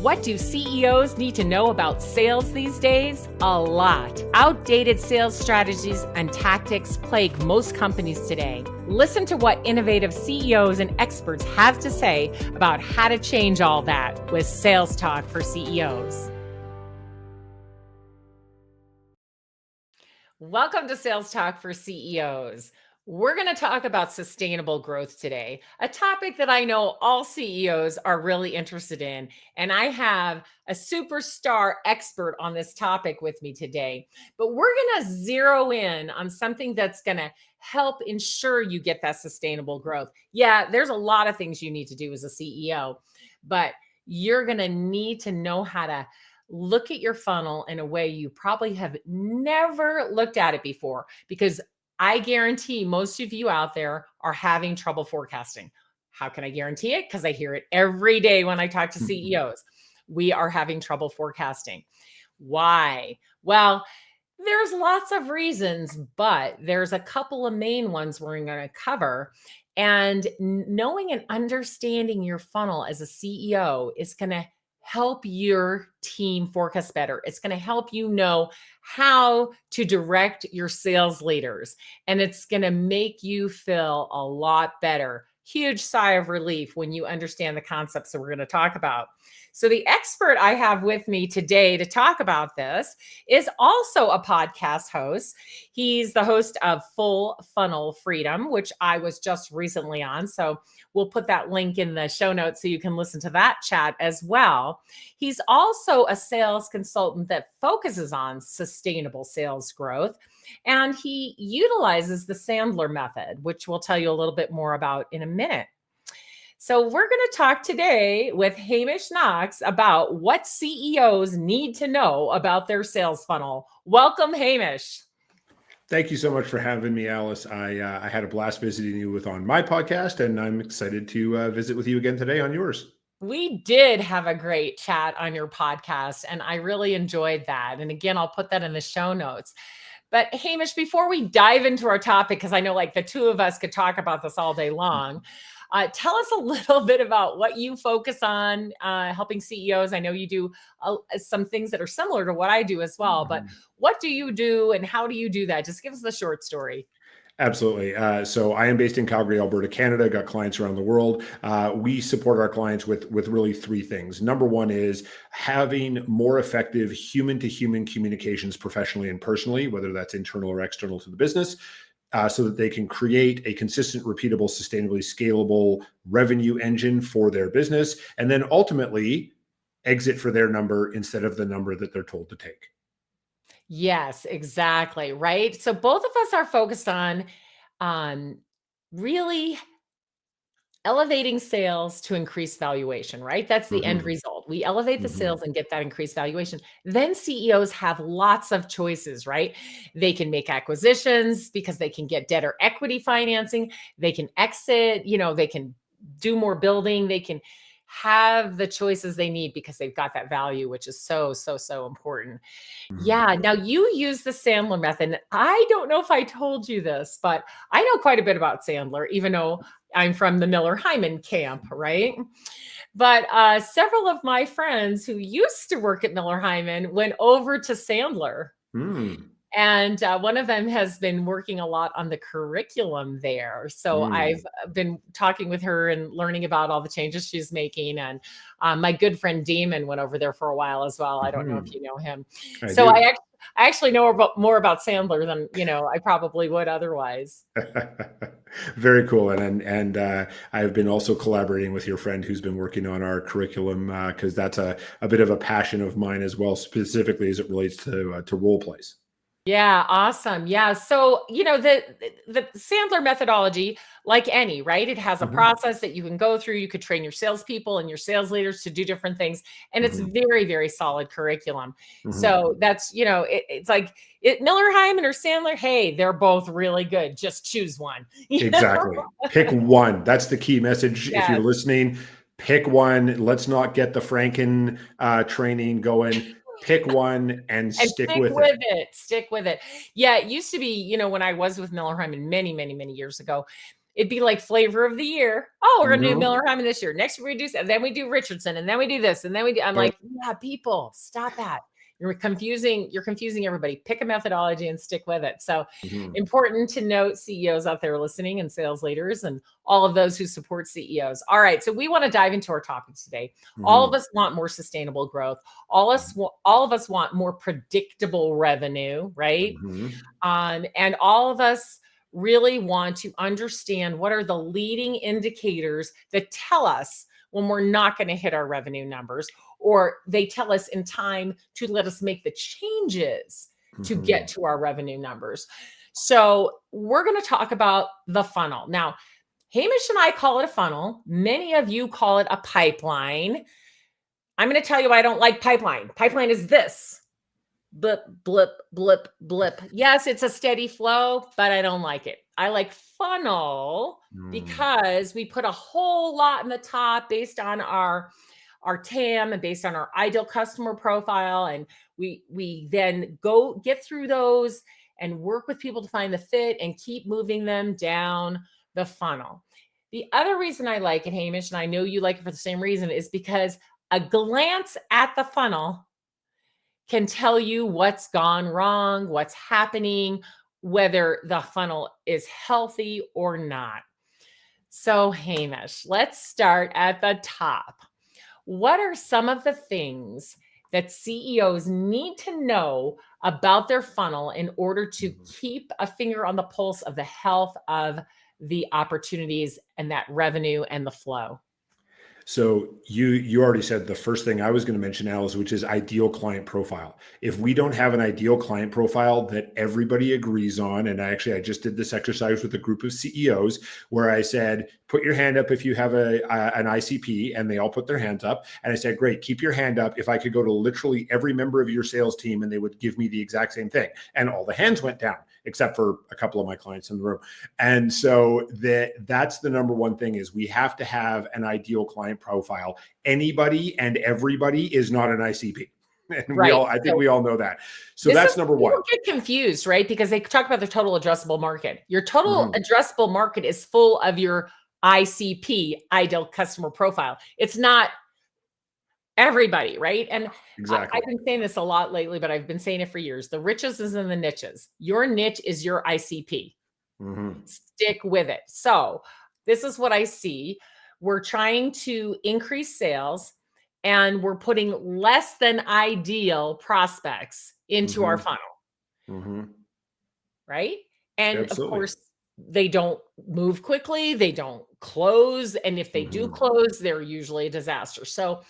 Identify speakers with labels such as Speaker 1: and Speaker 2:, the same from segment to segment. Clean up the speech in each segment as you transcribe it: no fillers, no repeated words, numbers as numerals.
Speaker 1: What do CEOs need to know about sales these days? A lot. Outdated sales strategies and tactics plague most companies today. Listen to what innovative CEOs and experts have to say about how to change all that with Sales Talk for CEOs. Welcome to Sales Talk for CEOs. We're going to talk about sustainable growth today, a topic that I know all CEOs are really interested in. And I have a superstar expert on this topic with me today. But we're going to zero in on something that's going to help ensure you get that sustainable growth. Yeah, there's a lot of things you need to do as a CEO, but you're going to need to know how to look at your funnel in a way you probably have never looked at it before, because I guarantee most of you out there are having trouble forecasting. How can I guarantee it? Because I hear it every day when I talk to CEOs. We are having trouble forecasting. Why? Well, there's lots of reasons, but there's a couple of main ones we're going to cover. And knowing and understanding your funnel as a CEO is going to help your team forecast better. It's going to help you know how to direct your sales leaders, and it's going to make you feel a lot better. Huge sigh of relief when you understand the concepts that we're going to talk about. So the expert I have with me today to talk about this is also a podcast host. He's the host of Full Funnel Freedom, which I was just recently on. So we'll put that link in the show notes so you can listen to that chat as well. He's also a sales consultant that focuses on sustainable sales growth. And he utilizes the Sandler method, which we'll tell you a little bit more about in a minute. So we're going to talk today with Hamish Knox about what CEOs need to know about their sales funnel. Welcome, Hamish.
Speaker 2: Thank you so much for having me, Alice. I had a blast visiting you on my podcast, and I'm excited to visit with you again today on yours.
Speaker 1: We did have a great chat on your podcast, and I really enjoyed that. And again, I'll put that in the show notes. But Hamish, before we dive into our topic, because I know like the two of us could talk about this all day long, tell us a little bit about what you focus on helping CEOs. I know you do some things that are similar to what I do as well, but what do you do and how do you do that? Just give us the short story.
Speaker 2: Absolutely. So I am based in Calgary, Alberta, Canada. Got clients around the world. We support our clients with really three things. Number one is having more effective human-to-human communications professionally and personally, whether that's internal or external to the business, so that they can create a consistent, repeatable, sustainably scalable revenue engine for their business, and then ultimately exit for their number instead of the number that they're told to take.
Speaker 1: Yes, exactly. Right. So both of us are focused on really elevating sales to increase valuation, right? That's the end result. We elevate the sales and get that increased valuation. Then CEOs have lots of choices, right? They can make acquisitions because they can get debt or equity financing. They can exit, they can do more building. They can have the choices they need because they've got that value, which is so, so, so important. Yeah. Now you use the Sandler method. I don't know if I told you this, but I know quite a bit about Sandler, even though I'm from the Miller Hyman camp, right? But several of my friends who used to work at Miller Hyman went over to Sandler. And one of them has been working a lot on the curriculum there. So I've been talking with her and learning about all the changes she's making. And my good friend Damon went over there for a while as well. I don't know if you know him. I actually know more about Sandler than, I probably would otherwise.
Speaker 2: Very cool. And I've been also collaborating with your friend who's been working on our curriculum because that's a bit of a passion of mine as well, specifically as it relates to role plays.
Speaker 1: Yeah, awesome. Yeah. So, the Sandler methodology, like any, right? It has a process that you can go through. You could train your salespeople and your sales leaders to do different things. And it's very, very solid curriculum. So that's, it's like Miller Hyman or Sandler. Hey, they're both really good. Just choose one.
Speaker 2: Exactly. Pick one. That's the key message.
Speaker 1: Yes.
Speaker 2: If you're listening, pick one. Let's not get the Franken training going. Pick one and stick with it.
Speaker 1: Stick with it. Yeah, it used to be, when I was with Miller Hyman many, many, many years ago, It'd be like flavor of the year. Oh, we're going to do
Speaker 2: Mhm.
Speaker 1: Miller Hyman this year. Next, we're going to do, and then we do Richardson, and then we do this, and then we do. I'm
Speaker 2: Totally.
Speaker 1: like, yeah, people, stop that. You're confusing everybody. Pick a methodology and stick with it. So
Speaker 2: Mhm.
Speaker 1: important to note, CEOs out there listening and sales leaders and all of those who support CEOs. All right. So we want to dive into our topics today. All of
Speaker 2: Mhm.
Speaker 1: us want more sustainable growth. All of us want more predictable revenue, right?
Speaker 2: Mhm.
Speaker 1: And all of us really want to understand what are the leading indicators that tell us when we're not going to hit our revenue numbers, or they tell us in time to let us make the changes to get
Speaker 2: Mhm.
Speaker 1: to our revenue numbers. So, we're going to talk about the funnel. Now, Hamish and I call it a funnel. Many of you call it a pipeline. I'm going to tell you why I don't like pipeline. Pipeline is this: blip, blip, blip, blip. Yes, it's a steady flow, but I don't like it. I like funnel
Speaker 2: Mhm.
Speaker 1: because we put a whole lot in the top based on our TAM and based on our ideal customer profile, and we then go get through those and work with people to find the fit and keep moving them down the funnel. The other reason I like it, Hamish, and I know you like it for the same reason, is because a glance at the funnel can tell you what's gone wrong, what's happening, whether the funnel is healthy or not. So, Hamish, let's start at the top. What are some of the things that CEOs need to know about their funnel in order to
Speaker 2: Mhm.
Speaker 1: keep a finger on the pulse of the health of the opportunities and that revenue and the flow?
Speaker 2: So you already said the first thing I was going to mention, Alice, which is ideal client profile. If we don't have an ideal client profile that everybody agrees on, and I just did this exercise with a group of CEOs where I said, put your hand up if you have an ICP, and they all put their hands up. And I said, great, keep your hand up if I could go to literally every member of your sales team and they would give me the exact same thing. And all the hands went down, except for a couple of my clients in the room. And so that's the number one thing is we have to have an ideal client profile. Anybody and everybody is not an ICP. And
Speaker 1: Right.
Speaker 2: I think
Speaker 1: So
Speaker 2: we all know that. So
Speaker 1: this is
Speaker 2: that's number one.
Speaker 1: people get confused, right? Because they talk about the total addressable market. Your total
Speaker 2: Mhm.
Speaker 1: addressable market is full of your ICP, ideal customer profile. It's not everybody, right? And I've
Speaker 2: Exactly.
Speaker 1: been saying this a lot lately, but I've been saying it for years. The riches is in the niches. Your niche is your ICP.
Speaker 2: Mhm.
Speaker 1: Stick with it. So, this is what I see. We're trying to increase sales and we're putting less than ideal prospects into our
Speaker 2: Mhm.
Speaker 1: funnel,
Speaker 2: Mhm.
Speaker 1: right? And of
Speaker 2: Absolutely.
Speaker 1: course, they don't move quickly, they don't close. And if they do
Speaker 2: Mhm.
Speaker 1: close, they're usually a disaster. So,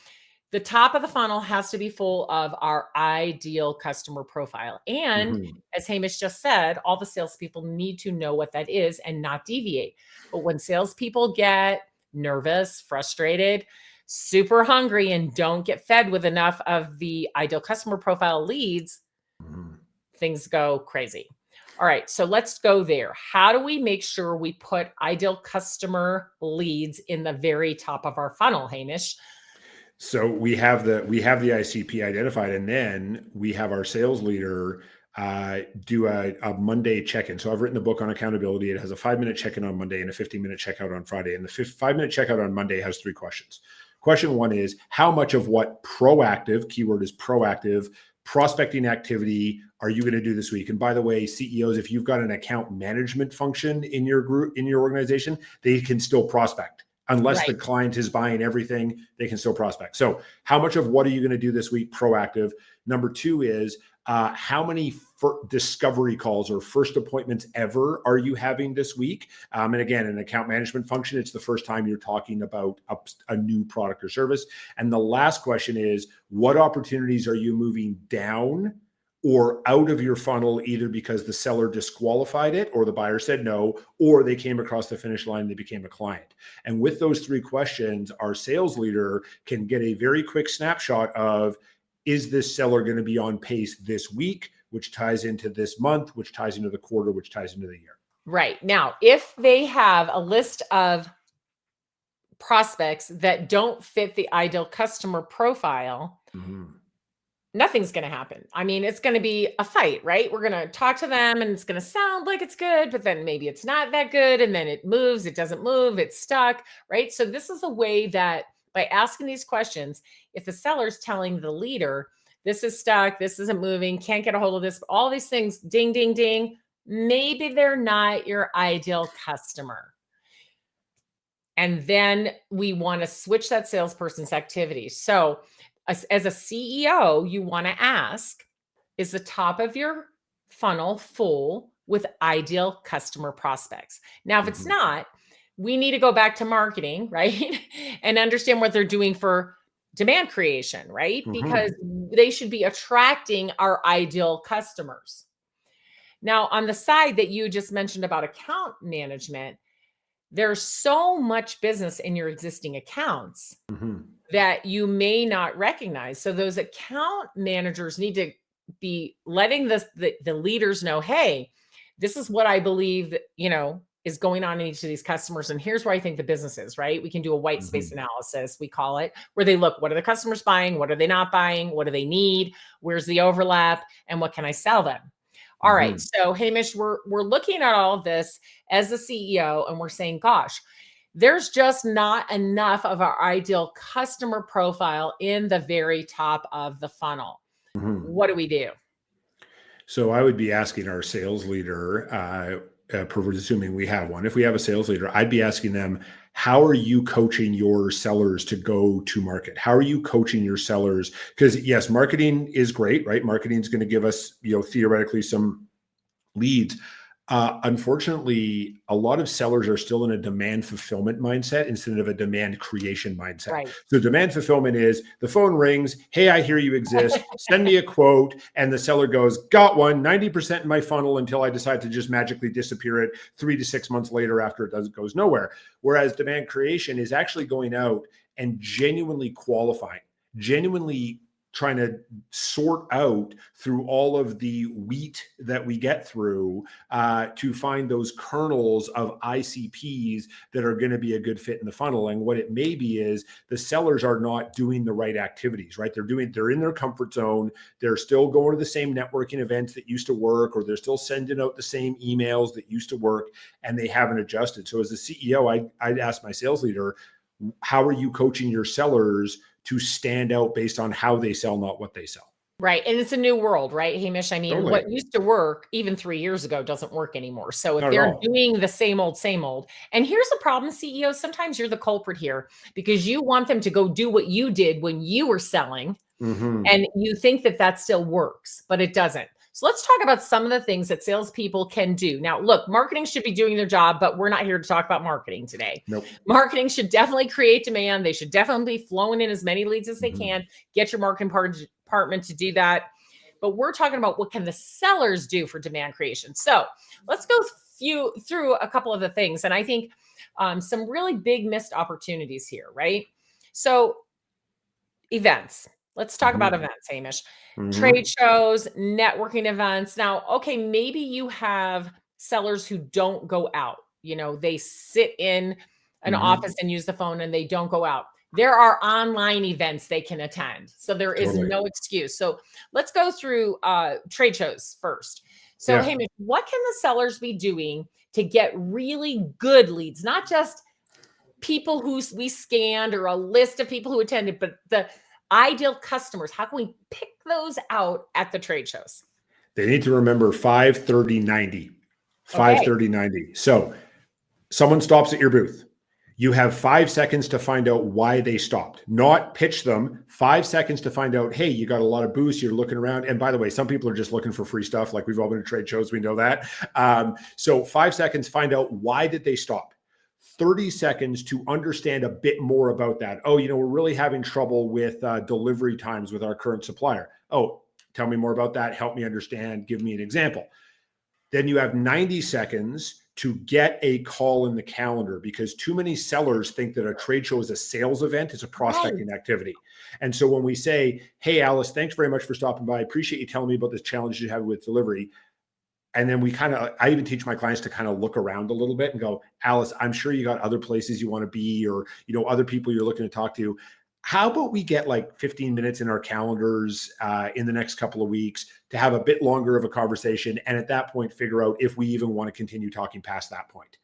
Speaker 1: the top of the funnel has to be full of our ideal customer profile. And
Speaker 2: Mhm.
Speaker 1: as Hamish just said, all the salespeople need to know what that is and not deviate. But when salespeople get nervous, frustrated, super hungry, and don't get fed with enough of the ideal customer profile leads,
Speaker 2: Mhm.
Speaker 1: things go crazy. All right, so let's go there. How do we make sure we put ideal customer leads in the very top of our funnel, Hamish?
Speaker 2: So we have the ICP identified, and then we have our sales leader do a Monday check-in. So I've written a book on accountability. It has a 5-minute check-in on Monday and a 15-minute checkout on Friday. And the 5-minute checkout on Monday has 3 questions. Question one is how much of what proactive, keyword is proactive, prospecting activity are you going to do this week? And by the way, CEOs, if you've got an account management function in your group, in your organization, they can still prospect unless the
Speaker 1: Right.
Speaker 2: client is buying everything, they can still prospect. So, how much of what are you going to do this week? Proactive. Number two is how many discovery calls or first appointments ever are you having this week? And again, an account management function, it's the first time you're talking about a new product or service. And the last question is what opportunities are you moving down or out of your funnel, either because the seller disqualified it or the buyer said no, or they came across the finish line and they became a client. And with those 3 questions, our sales leader can get a very quick snapshot of, is this seller going to be on pace this week, which ties into this month, which ties into the quarter, which ties into the year.
Speaker 1: Right. Now, if they have a list of prospects that don't fit the ideal customer profile,
Speaker 2: Mhm.
Speaker 1: nothing's going to happen. I mean, it's going to be a fight, right? We're going to talk to them and it's going to sound like it's good, but then maybe it's not that good. And then it moves, it doesn't move, it's stuck, right? So, this is a way that by asking these questions, if the seller's telling the leader, this is stuck, this isn't moving, can't get a hold of this, all these things, ding, ding, ding, maybe they're not your ideal customer. And then we want to switch that salesperson's activity. So, as a CEO, you want to ask, is the top of your funnel full with ideal customer prospects? Now, if it's
Speaker 2: Mhm.
Speaker 1: not, we need to go back to marketing, right? And understand what they're doing for demand creation, right? Because
Speaker 2: Mhm.
Speaker 1: they should be attracting our ideal customers. Now, on the side that you just mentioned about account management, there's so much business in your existing accounts
Speaker 2: Mhm.
Speaker 1: that you may not recognize. So those account managers need to be letting the leaders know, hey, this is what I believe that, is going on in each of these customers. And here's where I think the business is, right? We can do a white space
Speaker 2: Mhm.
Speaker 1: analysis, we call it, where they look, what are the customers buying? What are they not buying? What do they need? Where's the overlap? And what can I sell them? All right.
Speaker 2: Mhm.
Speaker 1: So Hamish, we're looking at all of this as the CEO and we're saying, gosh, there's just not enough of our ideal customer profile in the very top of the funnel.
Speaker 2: Mhm.
Speaker 1: What do we do?
Speaker 2: So I would be asking our sales leader, presuming we have one. If we have a sales leader, I'd be asking them, how are you coaching your sellers to go to market? How are you coaching your sellers? Because yes, marketing is great, right? Marketing is going to give us, theoretically some leads. Unfortunately, a lot of sellers are still in a demand fulfillment mindset instead of a demand creation mindset.
Speaker 1: Right.
Speaker 2: So, demand fulfillment is the phone rings. Hey, I hear you exist. Send me a quote. And the seller goes, got one, 90% in my funnel until I decide to just magically disappear it 3 to 6 months later after it goes nowhere. Whereas demand creation is actually going out and genuinely qualifying, genuinely trying to sort out through all of the wheat that we get through to find those kernels of ICPs that are going to be a good fit in the funnel. And what it may be is the sellers are not doing the right activities, right? They're in their comfort zone. They're still going to the same networking events that used to work, or they're still sending out the same emails that used to work, and they haven't adjusted. So as a CEO, I'd ask my sales leader, how are you coaching your sellers to stand out based on how they sell, not what they sell?
Speaker 1: Right. And it's a new world, right, Hamish? I mean,
Speaker 2: Totally.
Speaker 1: what used to work even 3 years ago doesn't work anymore. So if
Speaker 2: Not at
Speaker 1: they're
Speaker 2: all.
Speaker 1: doing the same old, and here's the problem, CEOs, sometimes you're the culprit here because you want them to go do what you did when you were selling.
Speaker 2: Mm-hmm.
Speaker 1: And you think that that still works, but it doesn't. So let's talk about some of the things that salespeople can do. Now, look, marketing should be doing their job, but we're not here to talk about marketing today.
Speaker 2: Nope.
Speaker 1: Marketing should definitely create demand. They should definitely be flowing in as many leads as they
Speaker 2: Mm-hmm.
Speaker 1: can. Get your marketing department to do that. But we're talking about what can the sellers do for demand creation. So let's go through a couple of the things. And I think some really big missed opportunities here, right? So events. Let's talk about
Speaker 2: Mm-hmm.
Speaker 1: events, Hamish. Trade
Speaker 2: Mm-hmm.
Speaker 1: shows, networking events. Now, okay, maybe you have sellers who don't go out. They sit in an
Speaker 2: Mm-hmm.
Speaker 1: office and use the phone and they don't go out. There are online events they can attend. So there is
Speaker 2: Totally.
Speaker 1: no excuse. So let's go through trade shows first. So,
Speaker 2: Yeah.
Speaker 1: Hamish, what can the sellers be doing to get really good leads? Not just people who we scanned or a list of people who attended, but the ideal customers. How can we pick those out at the trade shows?
Speaker 2: They need to remember 5 30 90. Five
Speaker 1: Okay.
Speaker 2: 30 90. So someone stops at your booth. You have 5 seconds to find out why they stopped, not pitch them. 5 seconds to find out, hey, you got a lot of booths, you're looking around. And by the way, some people are just looking for free stuff. Like we've all been to trade shows, we know that. So 5 seconds, find out why did they stop. 30 seconds to understand a bit more about that. Oh, we're really having trouble with delivery times with our current supplier. Oh, tell me more about that. Help me understand. Give me an example. Then you have 90 seconds to get a call in the calendar because too many sellers think that a trade show is a sales event, it's a
Speaker 1: Right.
Speaker 2: prospecting activity. And so when we say, hey, Alice, thanks very much for stopping by. I appreciate you telling me about the challenges you have with delivery. And then I even teach my clients to kind of look around a little bit and go, Alice, I'm sure you got other places you want to be or, other people you're looking to talk to. how about we get like 15 minutes in our calendars in the next couple of weeks to have a bit longer of a conversation, and at that point figure out if we even want to continue talking past that point.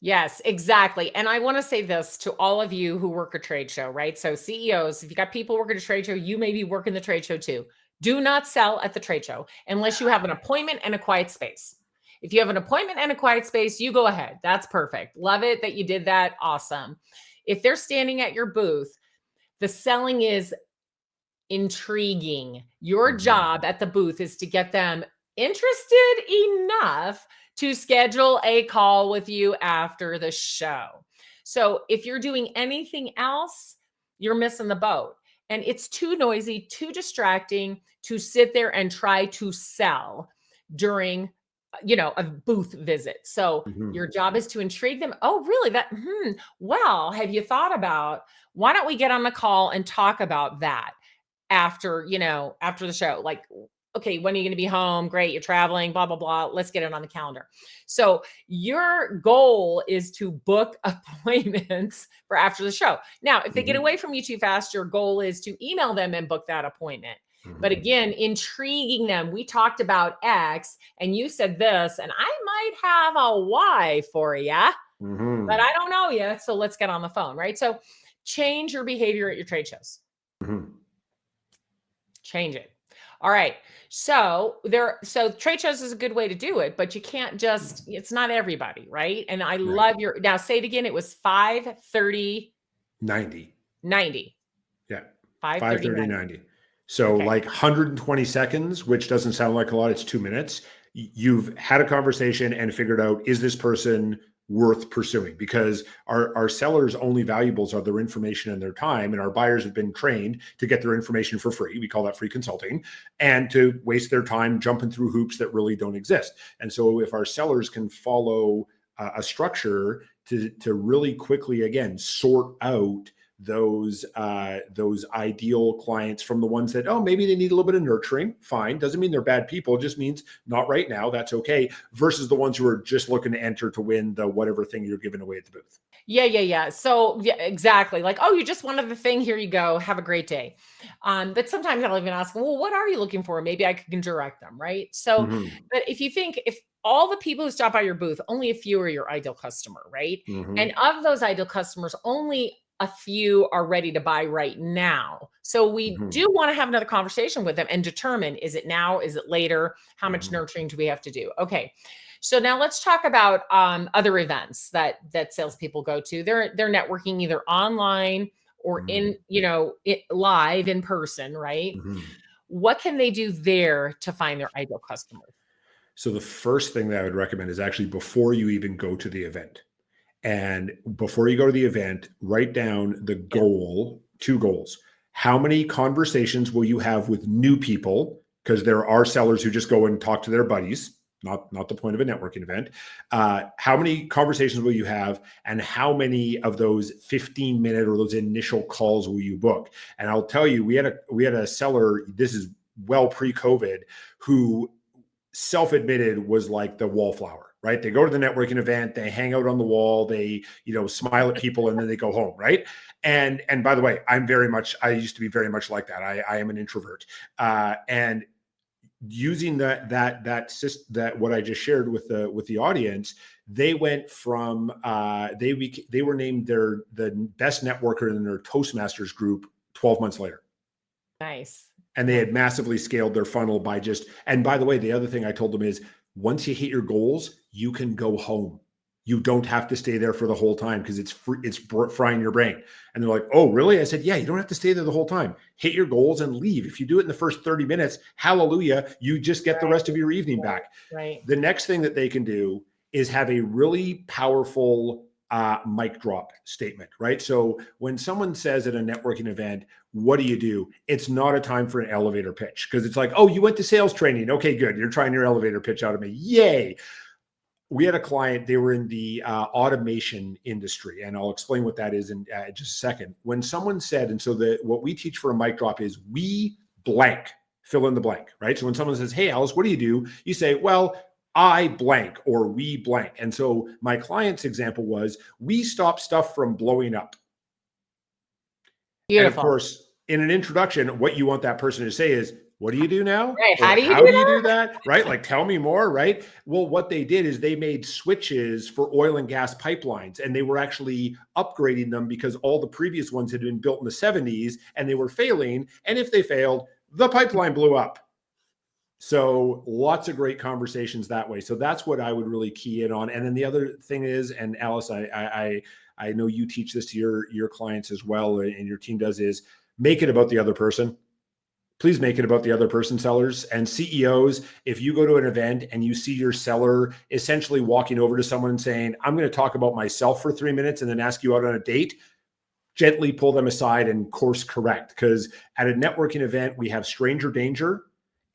Speaker 1: Yes, exactly. And I want to say this to all of you who work a trade show, right? So CEOs, if you got people working a trade show, you may be working the trade show too. Do not sell at the trade show unless you have an appointment and a quiet space. If you have an appointment and a quiet space, you go ahead. That's perfect. Love it that you did that. Awesome. If they're standing at your booth, the selling is intriguing. Your job at the booth is to get them interested enough to schedule a call with you after the show. So if you're doing anything else, you're missing the boat. And it's too noisy, too distracting to sit there and try to sell during a booth visit. So your job is to intrigue them. Oh, really? Well, have you thought about, why don't we get on the call and talk about that after the show? Like, okay, when are you going to be home? Great, you're traveling, blah, blah, blah. Let's get it on the calendar. So your goal is to book appointments for after the show. Now, if they get away from you too fast, your goal is to email them and book that appointment. But again, intriguing them. We talked about X and you said this, and I might have a Y for you, but I don't know yet. So let's get on the phone, right? So change your behavior at your trade shows. Change it. All right. So trade shows is a good way to do it, but you can't just, it's not everybody, right? And I love now say it again. It was 5:30,
Speaker 2: 90. Yeah.
Speaker 1: 5:30,
Speaker 2: 90. So like 120 seconds, which doesn't sound like a lot. It's 2 minutes. You've had a conversation and figured out, is this person worth pursuing? Because our sellers' only valuables are their information and their time, and our buyers have been trained to get their information for free. We call that free consulting, and to waste their time jumping through hoops that really don't exist. And so if our sellers can follow a structure to really quickly, again, sort out those ideal clients from the ones that, oh, maybe they need a little bit of nurturing. Fine. Doesn't mean they're bad people. It just means not right now. That's okay. Versus the ones who are just looking to enter to win the whatever thing you're giving away at the booth.
Speaker 1: Yeah. So yeah, exactly. Like, oh, you just wanted the thing. Here you go. Have a great day. But sometimes I'll even ask, well, what are you looking for? Maybe I can direct them. Right. So, but if all the people who stop by your booth, only a few are your ideal customer, right? And of those ideal customers, only a few are ready to buy right now. So we do want to have another conversation with them and determine, is it now? Is it later? How much nurturing do we have to do? Okay. So now let's talk about other events that salespeople go to. They're networking either online or in, live in person, right? What can they do there to find their ideal customers?
Speaker 2: So the first thing that I would recommend is actually before you even go to the event. And before you go to the event, write down the goal, 2 goals. How many conversations will you have with new people? Because there are sellers who just go and talk to their buddies, not the point of a networking event. How many conversations will you have, and how many of those 15-minute or those initial calls will you book? And I'll tell you, we had a seller, this is well pre-COVID, who self-admitted was like the wallflower, right? They go to the networking event, they hang out on the wall, they, smile at people, and then they go home, right? And by the way, I used to be very much like that. I am an introvert. And using that what I just shared with the audience, they went from they were named the best networker in their Toastmasters group 12 months later.
Speaker 1: Nice.
Speaker 2: And they had massively scaled their funnel by and by the way, the other thing I told them is, once you hit your goals, you can go home. You don't have to stay there for the whole time because it's frying your brain. And they're like, oh, really? I said, yeah, you don't have to stay there the whole time. Hit your goals and leave. If you do it in the first 30 minutes, hallelujah, you just get the rest of your evening back.
Speaker 1: Right.
Speaker 2: The next thing that they can do is have a really powerful mic drop statement, right? So when someone says at a networking event, what do? It's not a time for an elevator pitch, because it's like, oh, you went to sales training. Okay, good. You're trying your elevator pitch out of me. Yay. We had a client, they were in the automation industry, and I'll explain what that is in just a second. When someone said, and so what we teach for a mic drop is we blank, fill in the blank, right? So when someone says, hey, Alice, what do? You say, well, I blank or we blank. And so my client's example was, we stop stuff from blowing up. And of
Speaker 1: Beautiful.
Speaker 2: course, in an introduction, what you want that person to say is, what do you do now?
Speaker 1: Right. How
Speaker 2: Or
Speaker 1: do you
Speaker 2: how
Speaker 1: do
Speaker 2: do you do
Speaker 1: that?
Speaker 2: that? Right? Like, tell me more, right? Well, what they did is they made switches for oil and gas pipelines, and they were actually upgrading them because all the previous ones had been built in the 70s and they were failing. And if they failed, the pipeline blew up. So lots of great conversations that way. So that's what I would really key in on. And then the other thing is, and Alice, I know you teach this to your clients as well, and your team does, is make it about the other person. Please make it about the other person, sellers and CEOs. If you go to an event and you see your seller essentially walking over to someone and saying, I'm going to talk about myself for 3 minutes and then ask you out on a date, gently pull them aside and course correct. Because at a networking event, we have stranger danger.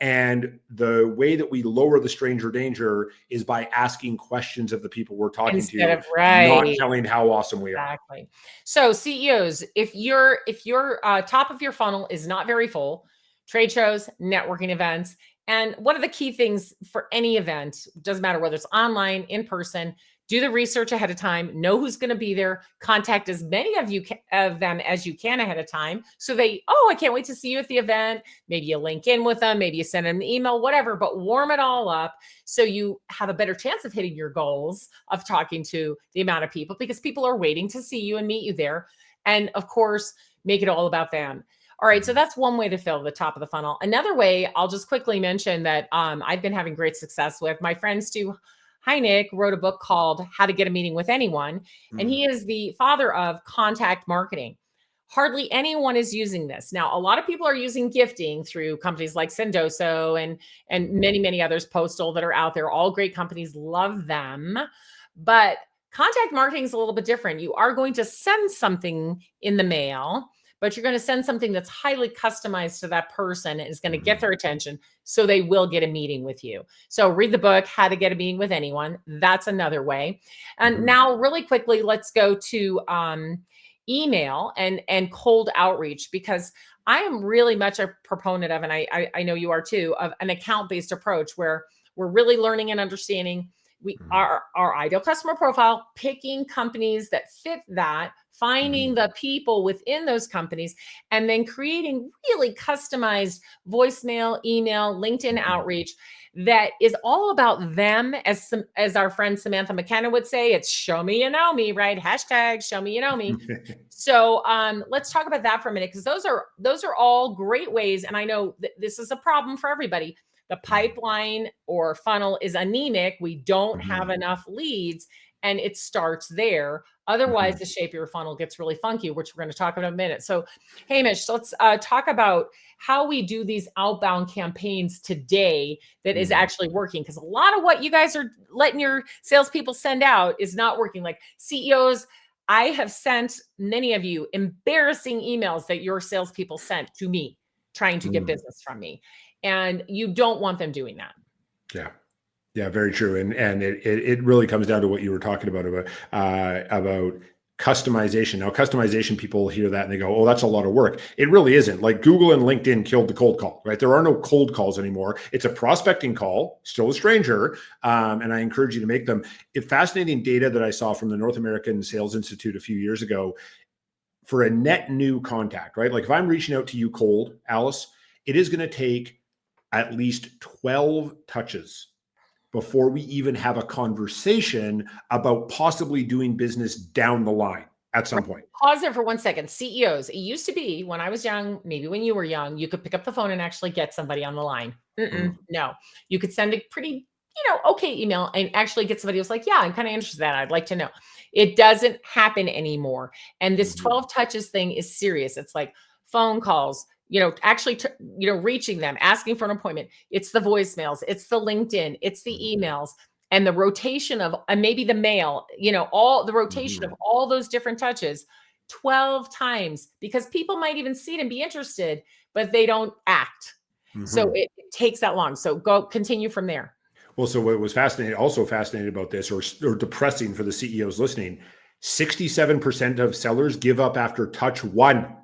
Speaker 2: And the way that we lower the stranger danger is by asking questions of the people we're talking
Speaker 1: Instead
Speaker 2: to,
Speaker 1: of
Speaker 2: not
Speaker 1: right.
Speaker 2: telling how awesome we are.
Speaker 1: Exactly. So CEOs, if your top of your funnel is not very full, trade shows, networking events, and one of the key things for any event, doesn't matter whether it's online, in person, do the research ahead of time, know who's going to be there, contact as many of them as you can ahead of time. So I can't wait to see you at the event. Maybe you link in with them, maybe you send them an email, whatever, but warm it all up so you have a better chance of hitting your goals of talking to the amount of people, because people are waiting to see you and meet you there. And of course, make it all about them. All right, so that's one way to fill the top of the funnel. Another way, I'll just quickly mention that I've been having great success with. My friend Stu Heineck wrote a book called How to Get a Meeting with Anyone, and he is the father of contact marketing. Hardly anyone is using this. Now, a lot of people are using gifting through companies like Sendoso and many others, Postal, that are out there. All great companies, love them. But contact marketing is a little bit different. You are going to send something in the mail, but you're going to send something that's highly customized to that person and is going to get their attention, so they will get a meeting with you. So read the book, How to Get a Meeting with Anyone. That's another way. And now really quickly, let's go to email and cold outreach, because I am really much a proponent of, and I know you are too, of an account-based approach where we're really learning and understanding our ideal customer profile, picking companies that fit that, finding the people within those companies, and then creating really customized voicemail, email, LinkedIn outreach that is all about them. As our friend Samantha McKenna would say, it's show me you know me, right? Hashtag show me you know me. So let's talk about that for a minute, because those are all great ways. And I know this is a problem for everybody. The pipeline or funnel is anemic. We don't have enough leads, and it starts there. Otherwise, the shape of your funnel gets really funky, which we're going to talk about in a minute. So, Hamish, let's talk about how we do these outbound campaigns today that is actually working. Because a lot of what you guys are letting your salespeople send out is not working. Like CEOs, I have sent many of you embarrassing emails that your salespeople sent to me, trying to get business from me. And you don't want them doing that.
Speaker 2: Yeah. Yeah, very true. And it really comes down to what you were talking about customization. Now, customization, people hear that and they go, oh, that's a lot of work. It really isn't. Like Google and LinkedIn killed the cold call, right? There are no cold calls anymore. It's a prospecting call, still a stranger. And I encourage you to make them. Fascinating data that I saw from the North American Sales Institute a few years ago for a net new contact, right? Like if I'm reaching out to you cold, Alice, it is going to take at least 12 touches before we even have a conversation about possibly doing business down the line at some point.
Speaker 1: Pause there for 1 second. CEOs, it used to be when I was young, maybe when you were young, you could pick up the phone and actually get somebody on the line. No, you could send a pretty, okay email and actually get somebody who's like, yeah, I'm kind of interested in that. I'd like to know. It doesn't happen anymore. And this 12 touches thing is serious. It's like phone calls, actually, reaching them, asking for an appointment. It's the voicemails, it's the LinkedIn, it's the emails, and the rotation of, and maybe the mail, all the rotation of all those different touches 12 times, because people might even see it and be interested, but they don't act. So it takes that long. So continue from there.
Speaker 2: Well, so what was also fascinating about this, or depressing for the CEOs listening, 67% of sellers give up after touch one.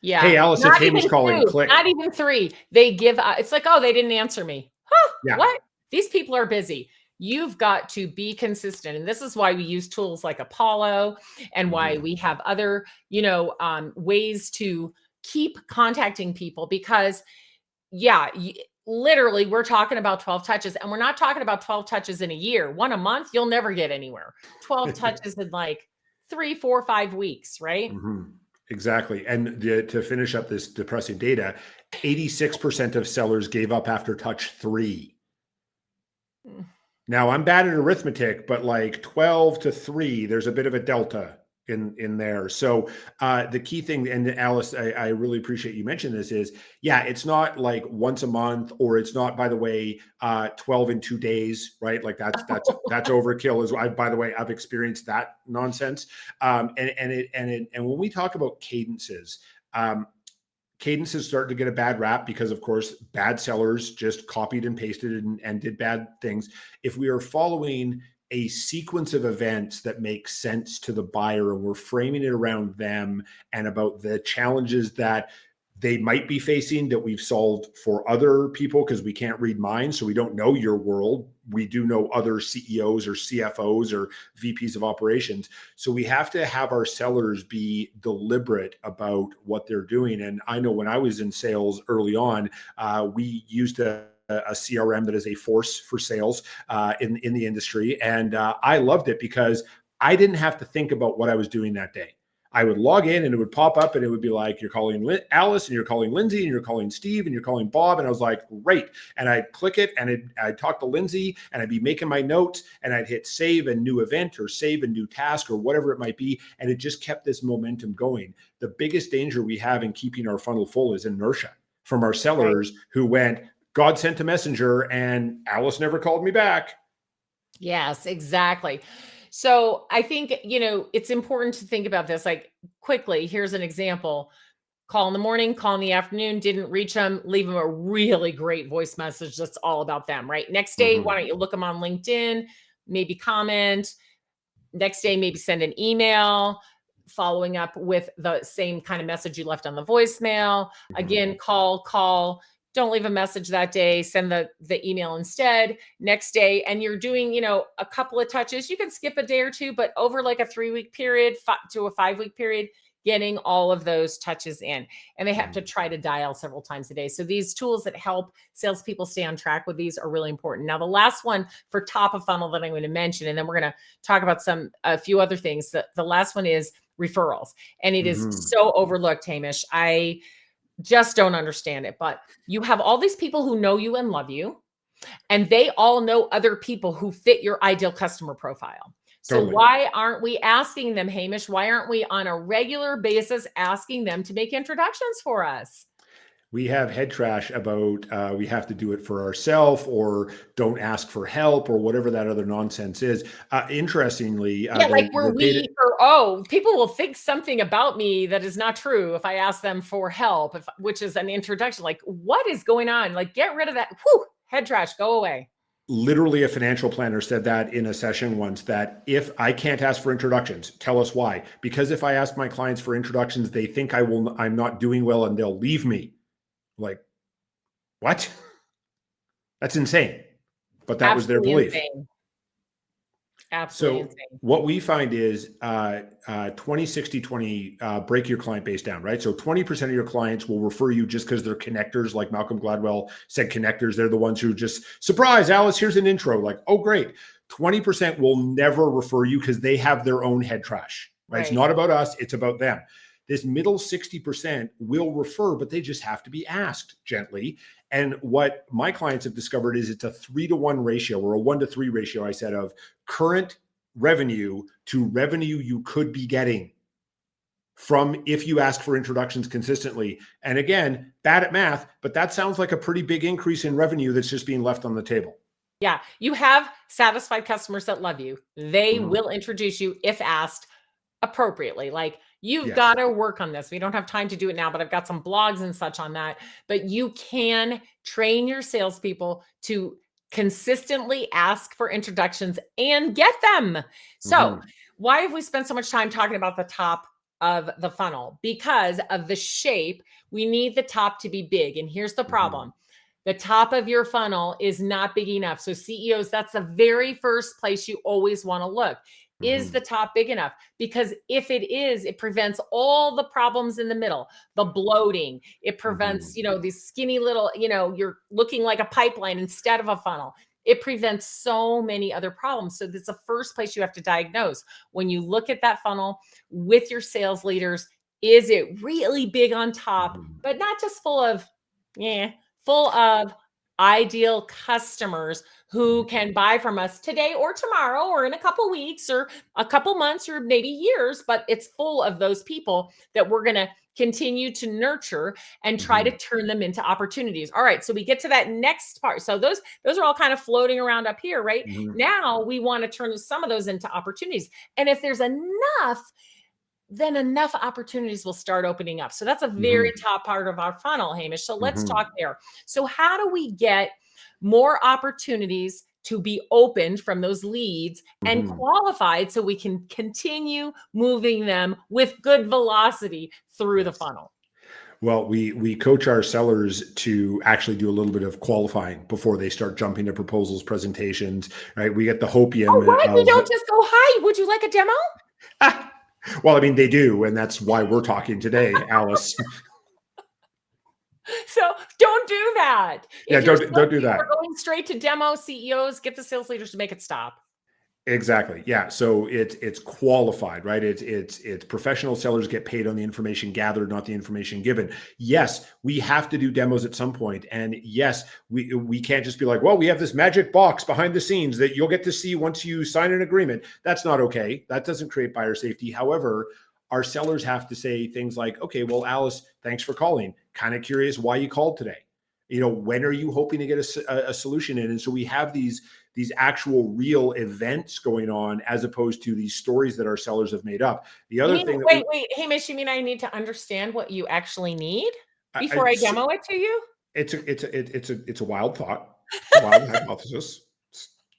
Speaker 1: Yeah.
Speaker 2: Hey, Alice, it's Hamish calling. Click.
Speaker 1: Not even 3. They give up. It's like, oh, they didn't answer me. Huh?
Speaker 2: Yeah.
Speaker 1: What? These people are busy. You've got to be consistent. And this is why we use tools like Apollo and why we have other, ways to keep contacting people because yeah, literally we're talking about 12 touches and we're not talking about 12 touches in a year, one a month, you'll never get anywhere. 12 touches in like 3, 4, 5 weeks, right?
Speaker 2: Exactly. And to finish up this depressing data, 86% of sellers gave up after touch 3. Now I'm bad at arithmetic, but like 12 to 3, there's a bit of a delta in there. So the key thing, and Alice, I really appreciate you mentioned this, is it's not like once a month, or it's not, by the way, 12 in 2 days, right? Like that's overkill. By the way, I've experienced that nonsense. And when we talk about cadences, cadences start to get a bad rap because, of course, bad sellers just copied and pasted and did bad things. If we are following a sequence of events that make sense to the buyer and we're framing it around them and about the challenges that they might be facing that we've solved for other people, because we can't read minds, so we don't know your world. We do know other CEOs or CFOs or VPs of operations. So we have to have our sellers be deliberate about what they're doing. And I know when I was in sales early on, we used a CRM that is a force for sales in the industry. And I loved it because I didn't have to think about what I was doing that day. I would log in and it would pop up and it would be like, you're calling Alice and you're calling Lindsay and you're calling Steve and you're calling Bob. And I was like, great. And I'd click it and I'd talk to Lindsay and I'd be making my notes and I'd hit save a new event or save a new task or whatever it might be. And it just kept this momentum going. The biggest danger we have in keeping our funnel full is inertia from our sellers who went, God sent a messenger and Alice never called me back.
Speaker 1: Yes, exactly. So I think, it's important to think about this. Like quickly, here's an example. Call in the morning, call in the afternoon, didn't reach them, leave them a really great voice message that's all about them, right? Next day, why don't you look them on LinkedIn, maybe comment. Next day, maybe send an email following up with the same kind of message you left on the voicemail. Again, call. Don't leave a message that day. Send the email instead. Next day, and you're doing, a couple of touches. You can skip a day or two, but over like a 3-week period to a 5-week period, getting all of those touches in. And they have to try to dial several times a day. So these tools that help salespeople stay on track with these are really important. Now, the last one for top of funnel that I'm going to mention, and then we're going to talk about a few other things. The last one is referrals. And it is so overlooked, Hamish. I just don't understand it. But you have all these people who know you and love you, and they all know other people who fit your ideal customer profile. So why aren't we asking them, Hamish? Why aren't we on a regular basis asking them to make introductions for us?
Speaker 2: We have head trash about we have to do it for ourselves or don't ask for help or whatever that other nonsense is. Interestingly,
Speaker 1: people will think something about me that is not true if I ask them for help, which is an introduction. Like, what is going on? Like, get rid of that. Whew, head trash, go away.
Speaker 2: Literally, a financial planner said that in a session once, that if I can't ask for introductions, tell us why. Because if I ask my clients for introductions, they think I'm not doing well and they'll leave me. Like, what? That's insane. But that was their belief.
Speaker 1: Insane. Absolutely insane.
Speaker 2: What we find is 20, 60, 20, break your client base down, right? So 20% of your clients will refer you just because they're connectors, like Malcolm Gladwell said, connectors. They're the ones who just, surprise, Alice, here's an intro. Like, oh, great. 20% will never refer you because they have their own head trash, right? It's not about us. It's about them. This middle 60% will refer, but they just have to be asked gently. And what my clients have discovered is it's a 3-to-1 ratio or a 1-to-3 ratio, I said, of current revenue to revenue you could be getting from if you ask for introductions consistently. And again, bad at math, but that sounds like a pretty big increase in revenue that's just being left on the table.
Speaker 1: Yeah. You have satisfied customers that love you. They will introduce you if asked appropriately. Like, you've got to work on this. We don't have time to do it now, but I've got some blogs and such on that. But you can train your salespeople to consistently ask for introductions and get them. So why have we spent so much time talking about the top of the funnel? Because of the shape, we need the top to be big. And here's the problem. The top of your funnel is not big enough. So CEOs, that's the very first place you always want to look. Is the top big enough? Because if it is, it prevents all the problems in the middle, the bloating. It prevents, these skinny little, you're looking like a pipeline instead of a funnel. It prevents so many other problems. So that's the first place you have to diagnose. When you look at that funnel with your sales leaders, is it really big on top, but not just full of ideal customers who can buy from us today or tomorrow or in a couple weeks or a couple months or maybe years, but it's full of those people that we're going to continue to nurture and try to turn them into opportunities. All right, so we get to that next part. So those are all kind of floating around up here, right? Now we want to turn some of those into opportunities. And if there's enough, then enough opportunities will start opening up. So that's a very top part of our funnel, Hamish. So let's talk there. So how do we get more opportunities to be opened from those leads and qualified so we can continue moving them with good velocity through the funnel?
Speaker 2: Well, we coach our sellers to actually do a little bit of qualifying before they start jumping to proposals, presentations, right? We get the hopium.
Speaker 1: Oh, what? We don't just go, hi, would you like a demo?
Speaker 2: Well, I mean, they do, and that's why we're talking today, Alice.
Speaker 1: So don't do that.
Speaker 2: Yeah, don't do that.
Speaker 1: We're going straight to demo. CEOs, get the sales leaders to make it stop.
Speaker 2: Exactly. Yeah. So it's qualified, right? It's professional sellers get paid on the information gathered, not the information given. Yes, we have to do demos at some point. And yes, we can't just be like, well, we have this magic box behind the scenes that you'll get to see once you sign an agreement. That's not okay. That doesn't create buyer safety. However, our sellers have to say things like, okay, well, Alice, thanks for calling. Kind of curious why you called today. When are you hoping to get a solution in? And so we have these actual real events going on as opposed to these stories that our sellers have made up. The other thing that
Speaker 1: wait, Hamish, you mean I need to understand what you actually need before I demo it to you?
Speaker 2: It's a wild thought, a wild hypothesis.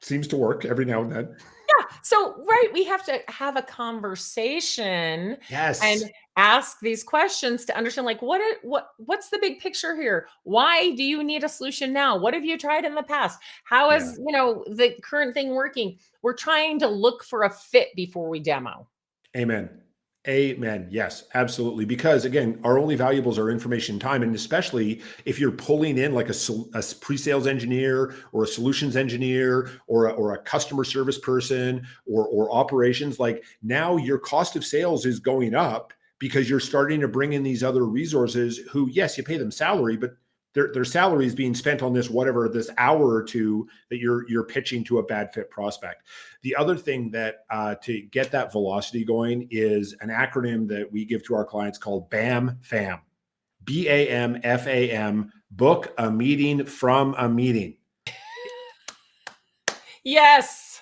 Speaker 2: Seems to work every now and then.
Speaker 1: Yeah. So, right, we have to have a conversation and ask these questions to understand, like, what's the big picture here? Why do you need a solution now? What have you tried in the past? How is, the current thing working? We're trying to look for a fit before we demo.
Speaker 2: Amen. Amen. Yes, absolutely. Because again, our only valuables are information, time, and especially if you're pulling in like a pre-sales engineer or a solutions engineer or a customer service person or operations, like now your cost of sales is going up because you're starting to bring in these other resources who, yes, you pay them salary, but their salary is being spent on this hour or two that you're pitching to a bad fit prospect. The other thing that to get that velocity going is an acronym that we give to our clients called BAM FAM. BAMFAM, book a meeting from a meeting.
Speaker 1: Yes.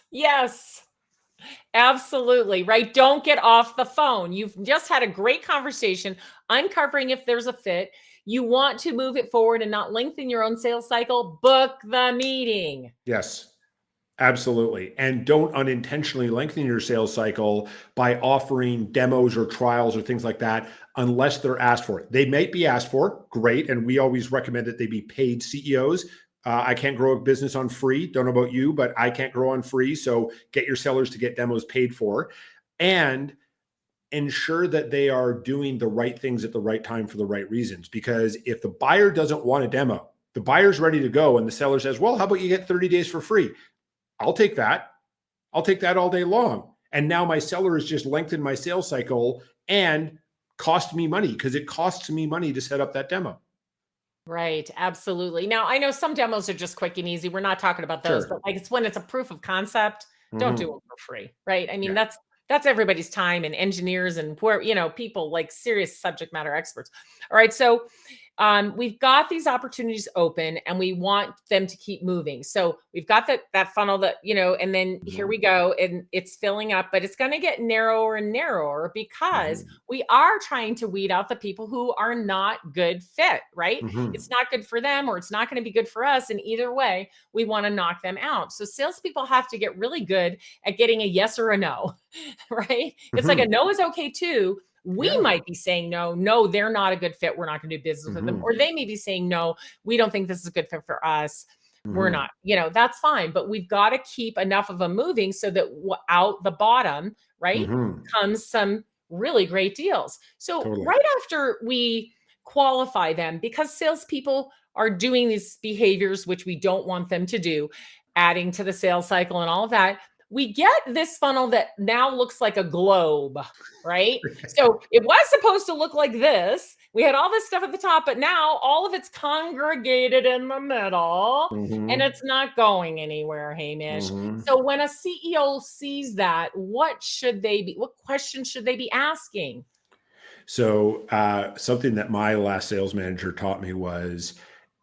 Speaker 1: Absolutely, right? Don't get off the phone. You've just had a great conversation, uncovering if there's a fit. You want to move it forward and not lengthen your own sales cycle. Book the meeting.
Speaker 2: Yes, absolutely. And don't unintentionally lengthen your sales cycle by offering demos or trials or things like that unless they're asked for. They might be asked for, great. And we always recommend that they be paid CEOs. I can't grow a business on free. Don't know about you, but I can't grow on free. So get your sellers to get demos paid for. And ensure that they are doing the right things at the right time for the right reasons. Because if the buyer doesn't want a demo, the buyer's ready to go and the seller says, well, how about you get 30 days for free? I'll take that. I'll take that all day long. And now my seller has just lengthened my sales cycle and cost me money because it costs me money to set up that demo.
Speaker 1: Right. Absolutely. Now, I know some demos are just quick and easy. We're not talking about those, but like it's when it's a proof of concept, don't do them for free. Right. I mean, that's everybody's time, and engineers and people like serious subject matter experts. All right. So we've got these opportunities open and we want them to keep moving. So we've got that funnel that, and then here we go and it's filling up, but it's going to get narrower and narrower because we are trying to weed out the people who are not good fit, right? It's not good for them or it's not going to be good for us. And either way, we want to knock them out. So salespeople have to get really good at getting a yes or a no, right? It's like a no is okay too, We
Speaker 2: Yeah.
Speaker 1: might be saying, no, they're not a good fit. We're not going to do business with them. Or they may be saying, no, we don't think this is a good fit for us. We're not, that's fine. But we've got to keep enough of them moving so that out the bottom, right, comes some really great deals. So
Speaker 2: Totally.
Speaker 1: right after we qualify them, because salespeople are doing these behaviors, which we don't want them to do, adding to the sales cycle and all of that, we get this funnel that now looks like a globe, right? So it was supposed to look like this. We had all this stuff at the top, but now all of it's congregated in the middle and it's not going anywhere, Hamish. So when a CEO sees that, what questions should they be asking?
Speaker 2: So something that my last sales manager taught me was,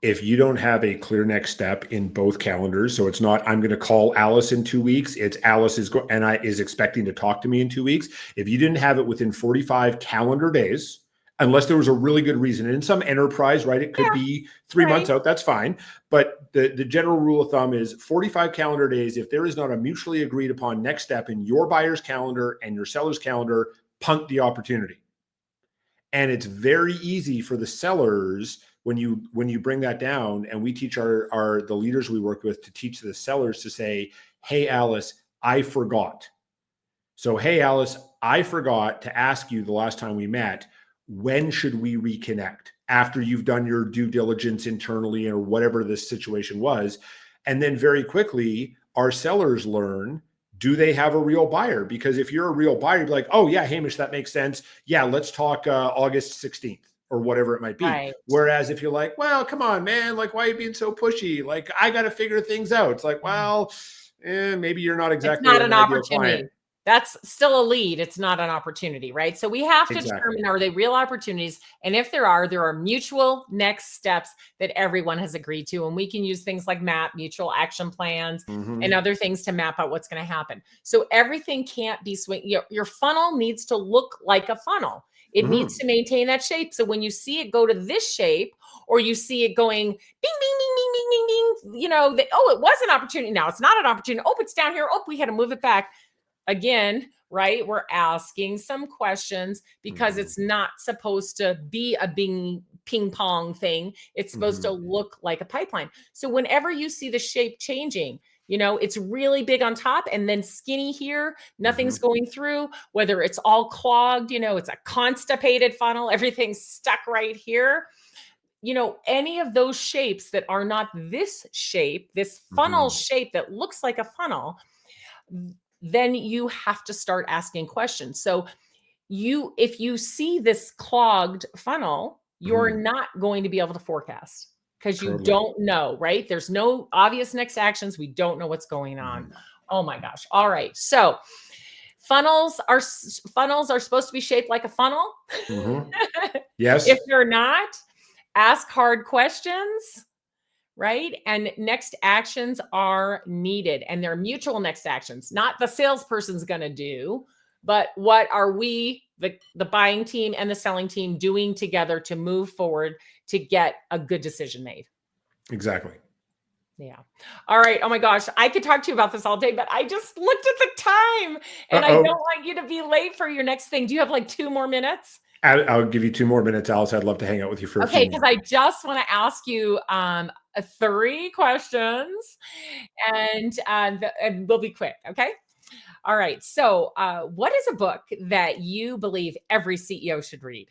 Speaker 2: if you don't have a clear next step in both calendars, so it's not, I'm going to call Alice in 2 weeks, it's Alice is expecting to talk to me in 2 weeks. If you didn't have it within 45 calendar days, unless there was a really good reason, and in some enterprise, right, it could be 3 months out, that's fine. But the general rule of thumb is 45 calendar days. If there is not a mutually agreed upon next step in your buyer's calendar and your seller's calendar, punt the opportunity. And it's very easy for the sellers when you bring that down, and we teach the leaders we work with to teach the sellers to say, hey, Alice, I forgot. So, hey, Alice, I forgot to ask you the last time we met, when should we reconnect after you've done your due diligence internally or whatever this situation was? And then very quickly, our sellers learn, do they have a real buyer? Because if you're a real buyer, you're like, oh yeah, Hamish, that makes sense. Yeah, let's talk August 16th or whatever it might be.
Speaker 1: Right.
Speaker 2: Whereas if you're like, well, come on, man, like, why are you being so pushy? Like, I got to figure things out. It's like, well, maybe you're not exactly
Speaker 1: it's not an
Speaker 2: ideal
Speaker 1: opportunity.
Speaker 2: client.
Speaker 1: That's still a lead. It's not an opportunity, right? So we have to
Speaker 2: Exactly.
Speaker 1: determine, are they real opportunities? And if there are mutual next steps that everyone has agreed to. And we can use things like MAP, mutual action plans, and other things to map out what's going to happen. So everything can't be your funnel needs to look like a funnel. It needs to maintain that shape. So when you see it go to this shape, or you see it going bing, bing, bing, bing, bing, bing, bing, it was an opportunity. Now it's not an opportunity. Oh, it's down here. Oh, we had to move it back. Again, right? We're asking some questions because it's not supposed to be a ping pong thing. It's supposed to look like a pipeline. So whenever you see the shape changing, it's really big on top and then skinny here, nothing's going through, whether it's all clogged, it's a constipated funnel, everything's stuck right here. Any of those shapes that are not this shape, this funnel shape that looks like a funnel, then you have to start asking questions. So if you see this clogged funnel, you're not going to be able to forecast because you don't know, right? There's no obvious next actions. We don't know what's going on. Oh my gosh. All right. So funnels are supposed to be shaped like a funnel.
Speaker 2: Yes.
Speaker 1: If they're not, ask hard questions. Right? And next actions are needed, and they're mutual next actions, not the salesperson's going to do, but what are we, the buying team and the selling team, doing together to move forward to get a good decision made?
Speaker 2: Exactly.
Speaker 1: Yeah. All right. Oh my gosh. I could talk to you about this all day, but I just looked at the time and I don't want you to be late for your next thing. Do you have like 2 more minutes?
Speaker 2: I'll give you 2 more minutes, Alice. I'd love to hang out with you for a few more.
Speaker 1: Because I just want to ask you 3 questions, and we'll be quick. Okay. All right. So, what is a book that you believe every CEO should read?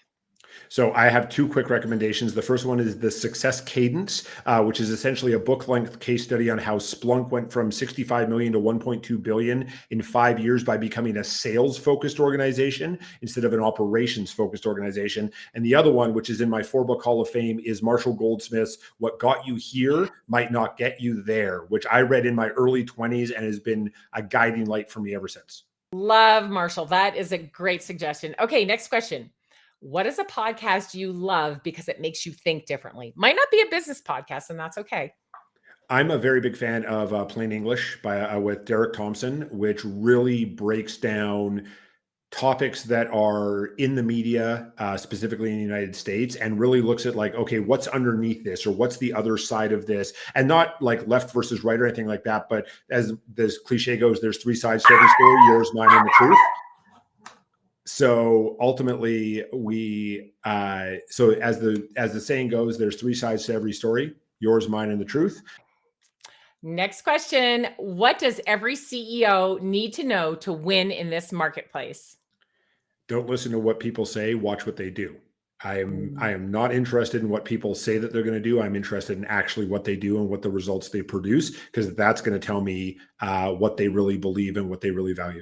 Speaker 2: So I have 2 quick recommendations. The first one is The Success Cadence, which is essentially a book-length case study on how Splunk went from 65 million to 1.2 billion in 5 years by becoming a sales-focused organization instead of an operations-focused organization. And the other one, which is in my 4-book Hall of Fame, is Marshall Goldsmith's What Got You Here Might Not Get You There, which I read in my early 20s and has been a guiding light for me ever since.
Speaker 1: Love Marshall. That is a great suggestion. Okay, next question. What is a podcast you love because it makes you think differently? Might not be a business podcast, and that's okay.
Speaker 2: I'm a very big fan of Plain English with Derek Thompson, which really breaks down topics that are in the media, specifically in the United States, and really looks at like, okay, what's underneath this, or what's the other side of this, and not like left versus right or anything like that. But as this cliche goes, there's 3 sides to every story: yours, mine, and the truth. So ultimately, so as the saying goes, there's three sides to every story: yours, mine, and the truth.
Speaker 1: Next question. What does every CEO need to know to win in this marketplace?
Speaker 2: Don't listen to what people say, watch what they do. I am not interested in what people say that they're going to do. I'm interested in actually what they do and what the results they produce, because that's going to tell me what they really believe and what they really value.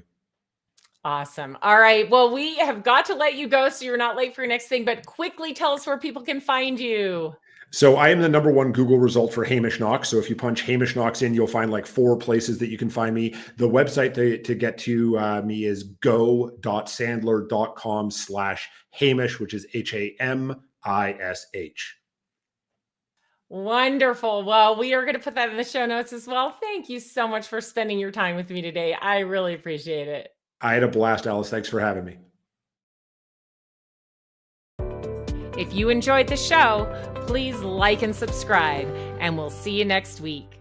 Speaker 1: Awesome. All right. Well, we have got to let you go so you're not late for your next thing, but quickly tell us where people can find you.
Speaker 2: So I am the number one Google result for Hamish Knox. So if you punch Hamish Knox in, you'll find like 4 places that you can find me. The website to get to me is go.sandler.com/Hamish, which is HAMISH.
Speaker 1: Wonderful. Well, we are going to put that in the show notes as well. Thank you so much for spending your time with me today. I really appreciate it.
Speaker 2: I had a blast, Alice. Thanks for having me.
Speaker 1: If you enjoyed the show, please like and subscribe, and we'll see you next week.